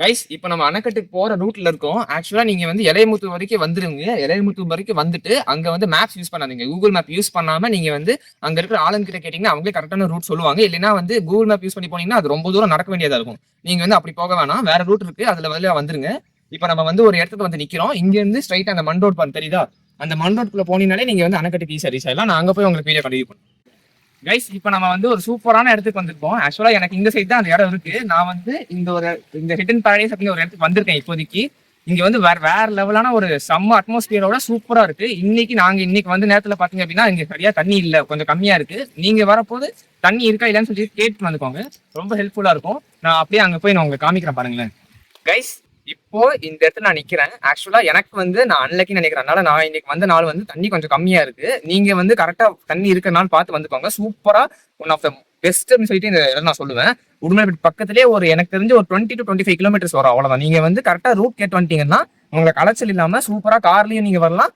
Guys இப்போ நம்ம அணைக்கட்டுக்கு போற ரூட்ல இருக்கோம். ஆக்சுவலா நீங்க வந்து எலையமுத்தூர் வரைக்கும் வந்துருங்க. எலையமுத்தூர் வரைக்கும் வந்துட்டு அங்க வந்து மேப்ஸ் யூஸ் பண்ணாதீங்க. கூகுள் மேப் யூஸ் பண்ணாம நீங்க வந்து அங்க இருக்கிற ஆளுங்கிட்ட கேட்டீங்கன்னா அவங்களே கரெக்டான ரூட் சொல்லுவாங்க. இல்லைன்னா வந்து கூகுள் மேப் யூஸ் பண்ணி போனீங்கன்னா அது ரொம்ப தூரம் நடக்க வேண்டியதா இருக்கும். நீங்க வந்து அப்படி போக வேணாம். வேற ரூட் இருக்கு. அதுல வழியா வந்துருங்க. இப்போ நம்ம வந்து ஒரு இடத்துக்கு வந்து நிக்கிறோம். இங்க இருந்து ஸ்ட்ரைட்டா அந்த மண் ரோட் தெரியுதா? அந்த மண் ரோட்குள்ள போனீங்கனாலே நீங்க வந்து அணைக்கட்டுக்கு ஈஸியா ரீச் ஆயிடலாம். நான் அங்க போய் உங்களுக்கு வீடியோ கண்டினியூ பண்ணுறேன். கைஸ் இப்போ நம்ம வந்து ஒரு சூப்பரான இடத்துக்கு வந்திருக்கோம். ஆக்சுவலா எனக்கு இந்த சைடு தான் அந்த இடம் இருக்கு. நான் வந்து இந்த ஹிடன் பாரடைஸ் அப்படிங்கிற ஒரு இடத்துக்கு வந்திருக்கேன் இப்போதைக்கு. இங்க வந்து வேற லெவலான ஒரு செம்ம அட்மாஸ்பியரோட சூப்பரா இருக்கு. இன்னைக்கு வந்து நேரத்துல பாத்தீங்க அப்படின்னா இங்க சரியா தண்ணி இல்ல, கொஞ்சம் கம்மியா இருக்கு. நீங்க வரப்போது தண்ணி இருக்கா இல்லையான்னு சொல்லி கேட்டு வந்துக்கோங்க. ரொம்ப ஹெல்ப்ஃபுல்லா இருக்கும். நான் அப்படியே அங்க போய் நான் உங்களுக்கு காமிக்கிறேன் பாருங்களேன். கைஸ் இப்போ இந்த இடத்துல நான் நிக்கிறேன். ஆக்சுவலா எனக்கு வந்து நான் அன்னைக்குன்னு நினைக்கிறேன். அதனால நான் இன்னைக்கு வந்த நாள் வந்து தண்ணி கொஞ்சம் கம்மியா இருக்கு. நீங்க வந்து கரெக்டா தண்ணி இருக்கிற நாள் பார்த்து வந்துக்கோங்க. சூப்பரா ஒன் ஆஃப் த பெஸ்ட்னு சொல்லிட்டு இந்த இடம் நான் சொல்லுவேன். உடுமலைப்பேட்டை பக்கத்திலேயே எனக்கு தெரிஞ்சு ஒரு 20 to 25 கிலோமீட்டர்ஸ் வரும். அவ்வளவுதான். நீங்க வந்து கரெக்டா ரூட் கேட்டு வந்துட்டீங்கன்னா உங்களுக்கு அலைச்சல் இல்லாம சூப்பரா கார்லயும் நீங்க வரலாம்,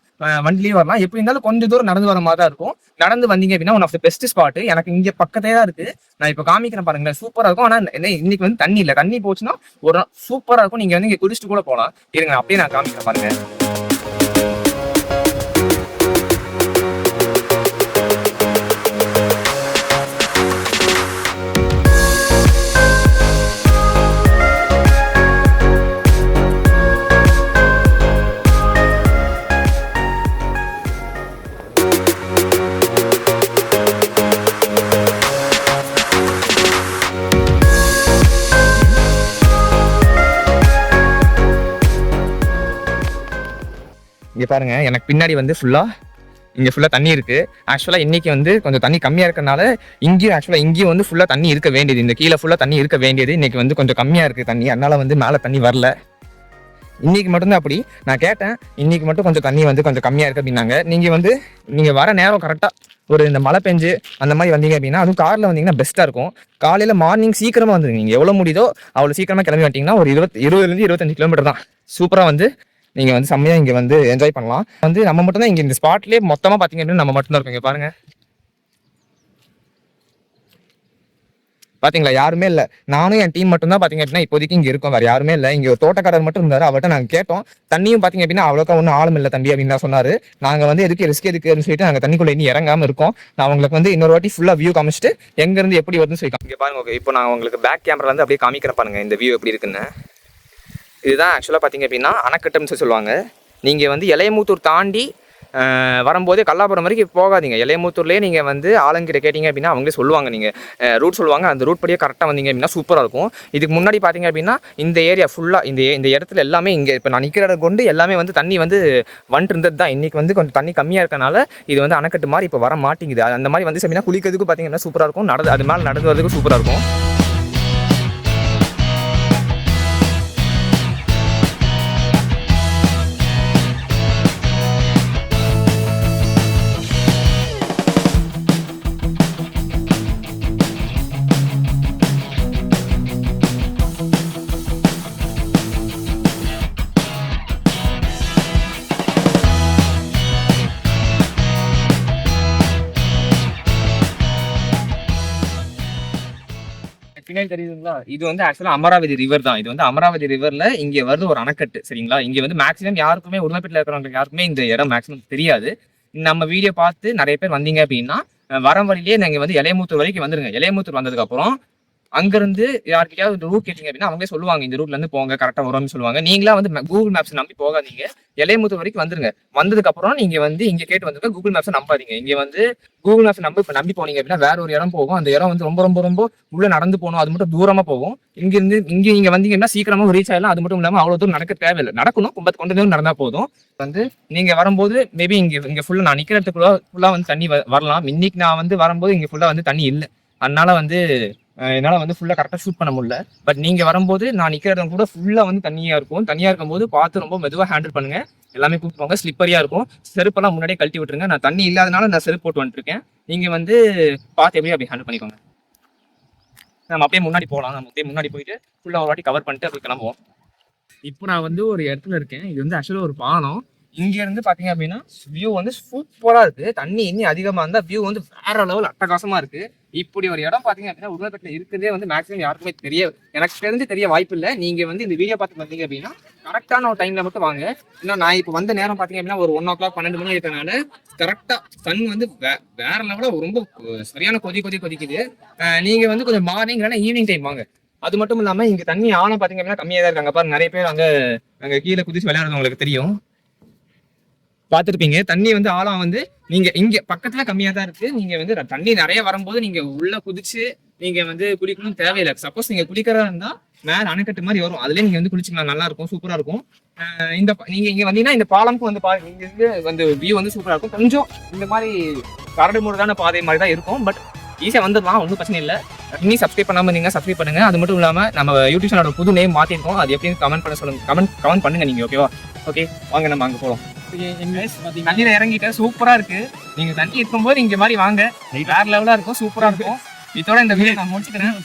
வண்டிலயும் வரலாம். எப்படி இருந்தாலும் கொஞ்சம் தூரம் நடந்து வர மாதிரி தான் இருக்கும். நடந்து வந்தீங்க அப்படின்னா one of the best spot. எனக்கு இங்க பக்கத்தே தான் இருக்கு. நான் இப்ப காமிக்கிறேன் பாருங்களேன். சூப்பரா இருக்கும். ஆனா இன்னைக்கு வந்து தண்ணி இல்ல. தண்ணி போச்சுன்னா ஒரு சூப்பரா இருக்கும். நீங்க வந்து இங்க குடிச்சிட்டு கூட போலாம். இருங்க அப்படியே நான் காமிக்கிறேன் பாருங்க. இங்க பாருங்க, எனக்கு பின்னாடி வந்து ஃபுல்லா தண்ணி இருக்கு. ஆக்சுவலா இன்னைக்கு வந்து கொஞ்சம் தண்ணி கம்மியா இருக்கனால இங்கேயும் வந்து ஃபுல்லா தண்ணி இருக்க வேண்டியது. இந்த கீழே ஃபுல்லா தண்ணி இருக்க வேண்டியது. இன்னைக்கு வந்து கொஞ்சம் கம்மியா இருக்கு தண்ணி. அதனால வந்து மேல தண்ணி வரல. இன்னைக்கு மட்டும்தான் அப்படி. நான் கேட்டேன், இன்னைக்கு மட்டும் கொஞ்சம் தண்ணி வந்து கொஞ்சம் கம்மியா இருக்கு அப்படின்னாங்க. நீங்க வர நேரம் கரெக்டா ஒரு இந்த மழை பெஞ்சு அந்த மாதிரி வந்தீங்க அப்படின்னா, அதுவும் கார்ல வந்தீங்கன்னா பெஸ்ட்டா இருக்கும். காலையில மார்னிங் சீக்கிரமா வந்துருங்க. நீங்க எவ்வளவு முடியுதோ அவ்வளவு சீக்கிரமா கிளம்பி வந்துட்டீங்கன்னா ஒரு 20 25 கிலோமீட்டர் தான். சூப்பரா வந்து நீங்க வந்து செம்மையா இங்க வந்து என்ஜாய் பண்ணலாம். வந்து நம்ம மட்டும் தான் இங்க இந்த ஸ்பாட்லயே மொத்தமா பாத்தீங்க அப்படின்னா நம்ம மட்டும் தான் இருக்கோம். இங்க பாருங்க, பாத்தீங்களா? யாருமே இல்ல. நானும் என் டீம் மட்டும் தான் பாத்தீங்க அப்படின்னா இப்போதைக்கு இங்க இருக்கோம். வேற யாருமே இல்ல. இங்க ஒரு தோட்டக்காரர் மட்டும் இருந்தாரு. அவர்கிட்ட நாங்க கேட்டோம். தண்ணியும் பாத்தீங்க அப்படின்னா அவ்வளோக்கா ஒன்றும் ஆழம் இல்லை தம்பி அப்படின்னு தான் சொன்னாரு. நாங்க வந்து ரிஸ்க் எதுக்குன்னு சொல்லிட்டு நாங்க தண்ணிக்குள்ள இன்னும் இறங்காம இருக்கோம். நான் உங்களுக்கு வந்து இன்னொரு வாட்டி ஃபுல்லா வியூ காமிச்சிட்டு எங்க இருந்து எப்படி வருதுன்னு சொல்லி இங்க பாருங்க. இப்போ நான் உங்களுக்கு பேக் கேமரா இருந்து அப்படியே காமிக்கிறேன் பாருங்க இந்த வியூ எப்படி இருக்குன்னு. இதுதான் ஆக்சுவலாக பார்த்தீங்க அப்படின்னா அணைக்கட்டுன்னு சொல்லுவாங்க. நீங்கள் வந்து எலையமுத்தூர் தாண்டி வரும்போதே கல்லாபுரம் வரைக்கும் போகாதீங்க. எலையமுத்தூர்லேயே நீங்கள் வந்து ஆளுங்கிட்ட கேட்டிங்க அப்படின்னா அவங்களே சொல்லுவாங்க. நீங்கள் ரூட் சொல்லுவாங்க. அந்த ரூட் படியே கரெக்டாக வந்தீங்க அப்படின்னா சூப்பராக இருக்கும். இதுக்கு முன்னாடி பார்த்தீங்க அப்படின்னா இந்த ஏரியா ஃபுல்லாக இந்த இடத்துல எல்லாமே இங்கே இப்போ நான் நிற்கிற இடம் கொண்டு எல்லாமே வந்து தண்ணி வந்து வந்துட்டு இருந்தது தான். இன்றைக்கி வந்து கொஞ்சம் தண்ணி கம்மியாக இருக்கனால இது வந்து அணைக்கட்டு மாதிரி இப்போ வர மாட்டேங்குது. அந்த மாதிரி வந்து அப்படின்னா குளிக்கிறதுக்கு பார்த்தீங்கன்னா சூப்பராக இருக்கும். அது மேலே நடந்து வரதுக்கும் சூப்பராக இருக்கும். பின்னாடி தெரியுதுங்களா? இது வந்து ஆக்சுவலா அமராவதி ரிவர் தான். இது வந்து அமராவதி ரிவர்ல இங்க வருது ஒரு அணைக்கட்டு. சரிங்களா? இங்க வந்து மேக்ஸிமம் யாருக்குமே உடுமலைப்பேட்டையில இருக்கிறவங்களுக்கு யாருக்குமே இந்த இடம் மேக்ஸிமம் தெரியாது. நம்ம வீடியோ பார்த்து நிறைய பேர் வந்தீங்க அப்படின்னா வர வழியிலேயே நீங்க வந்து எலையமுத்தூர் வரைக்கும் வந்துருங்க. எலையமுத்தூர் வந்ததுக்கு அப்புறம் அங்கிருந்து யார்கிட்டயாவது ரூட் கேட்டீங்க அப்படின்னா அவங்களே சொல்லுவாங்க இந்த ரூட்ல இருந்து போங்க, கரெக்டா வரும்னு சொல்லுவாங்க. நீங்களா வந்து கூகுள் மேப்ஸ் நம்பி போகாதீங்க. எலையமுத்தூர் வரைக்கும் வந்துருங்க. வந்ததுக்கு அப்புறம் நீங்க வந்து இங்க கேட்டு வந்துருங்க. கூகுள் மேப்ஸ் நம்பாதீங்க. இங்க வந்து கூகுள் மேப்ஸ் நம்பி போனீங்க அப்படின்னா வேற ஒரு இடம் போகும். அந்த இடம் வந்து ரொம்ப ரொம்ப ரொம்ப உள்ள நடந்து போகணும். அது மட்டும் தூரமா போகும். இங்க நீங்க வந்தீங்கன்னா சீக்கிரமா ரீச் ஆகலாம். அது மட்டும் இல்லாம அவ்வளவு தூரம் நடக்க தேவையில்லை. நடக்கணும், கொஞ்சம் தூரம் நடந்தா போதும். வந்து நீங்க வரும்போது மேபி இங்க ஃபுல்லா நான் நிக்கிற இடத்துக்குள்ள ஃபுல்லா வந்து தண்ணி வரலாம். இன்னைக்கு நான் வந்து வரும்போது இங்க ஃபுல்லா வந்து தண்ணி இல்லை. அதனால வந்து என்னால் வந்து ஃபுல்லாக கரெக்டாக ஷூட் பண்ண முடியல. பட் நீங்கள் வரும்போது நான் நிற்கிற இடம் கூட ஃபுல்லாக வந்து தண்ணியாக இருக்கும். தண்ணியாக இருக்கும்போது பார்த்து ரொம்ப மெதுவாக ஹேண்டில் பண்ணுங்க. எல்லாமே கூப்பிட்டு போங்க. ஸ்லிப்பரியாக இருக்கும். செருப்பெல்லாம் முன்னாடியே கழட்டி விட்டுருங்க. நான் தண்ணி இல்லாதனால நான் செருப்பு போட்டு வந்துருக்கேன். நீங்கள் வந்து பார்த்து எப்படியும் அப்படி ஹேண்டில் பண்ணிக்கோங்க. நம்ம அப்படியே முன்னாடி போகலாம். நம்ம அப்படியே முன்னாடி போயிட்டு ஃபுல்லாக ஒரு வாட்டி கவர் பண்ணிட்டு அப்படி கிளம்புவோம். இப்போ நான் வந்து ஒரு இடத்துல இருக்கேன். இது வந்து ஆக்சுவலாக ஒரு பாலம். இங்க இருந்து பாத்தீங்க அப்படின்னா வியூ வந்து சூப்பரா இருக்கு. தண்ணி இன்னும் அதிகமா இருந்தா வியூ வந்து வேற லெவல் அட்டகாசமா இருக்கு. இப்படி ஒரு இடம் பாத்தீங்க அப்படின்னா உருளைப்பேட்டையில இருக்கிறதே வந்து மேக்ஸிமம் யாருக்குமே எனக்கு தெரிஞ்சு தெரிய வாய்ப்பு இல்லை. நீங்க வந்து இந்த வீடியோ பார்த்து வந்தீங்க அப்படின்னா கரெக்டான ஒரு டைம்ல மட்டும் வாங்க. ஏன்னா நான் இப்போ வந்த நேரம் பாத்தீங்க அப்படின்னா ஒரு 1 o'clock 12 மணி இருக்கிறனால கரெக்டா சன் வந்து வேற லெவல ரொம்ப சரியான கொதிக்குது. நீங்க வந்து கொஞ்சம் மார்னிங் இல்லைன்னா ஈவினிங் டைம் வாங்க. அது மட்டும் இல்லாம இங்க தண்ணி ஆழம் பாத்தீங்க அப்படின்னா கம்மியா தான் இருக்காங்க. பாருங்க நிறைய பேர் அங்க கீழே குதிச்சு விளையாடுறது உங்களுக்கு தெரியும், பாத்துருப்பீங்க. தண்ணி வந்து ஆழம் வந்து நீங்க இங்க பக்கத்துல கம்மியா தான் இருக்கு. நீங்க வந்து தண்ணி நிறைய வரும்போது நீங்க உள்ள குதிச்சு நீங்க வந்து குளிக்கணும் தேவையில்லை. சப்போஸ் நீங்க குளிக்கிறதா இருந்தா மேல அணைக்கட்டு மாதிரி வரும், அதுல நீங்க வந்து குளிச்சுக்கலாம், நல்லா இருக்கும், சூப்பரா இருக்கும். நீங்க இங்க வந்தீங்கன்னா இந்த பாலமுக்கு வந்து இங்க இருந்து வந்து வியூ வந்து சூப்பரா இருக்கும். கொஞ்சம் இந்த மாதிரி கரடு முரடான பாதை மாதிரி தான் இருக்கும், பட் ஈஸியா வந்துடலாம், ஒன்றும் பிரச்சனை இல்லை. இன்னும் சப்ஸ்கிரைப் பண்ணாம இருந்தீங்க சப்ஸ்கிரைப் பண்ணுங்க. அது மட்டும் இல்லாம நம்ம யூடியூப் சேனலோட புது நேம் மாத்திருக்கோம், அது எப்படின்னு கமெண்ட் பண்ண சொல்லுங்க, கமெண்ட் பண்ணுங்க நீங்க. ஓகேவா? ஓகே, வாங்க நம்ம அங்க போலாம். தண்ணியில இறங்கிட்ட சூப்பரா இருக்கு. நீங்க தண்ணி இருக்கும்போது இங்க மாதிரி வாங்க, வேற லெவலா இருக்கும், சூப்பரா இருக்கும். இதோட இந்த வீடியோ நான் முடிச்சுக்கிறேன்.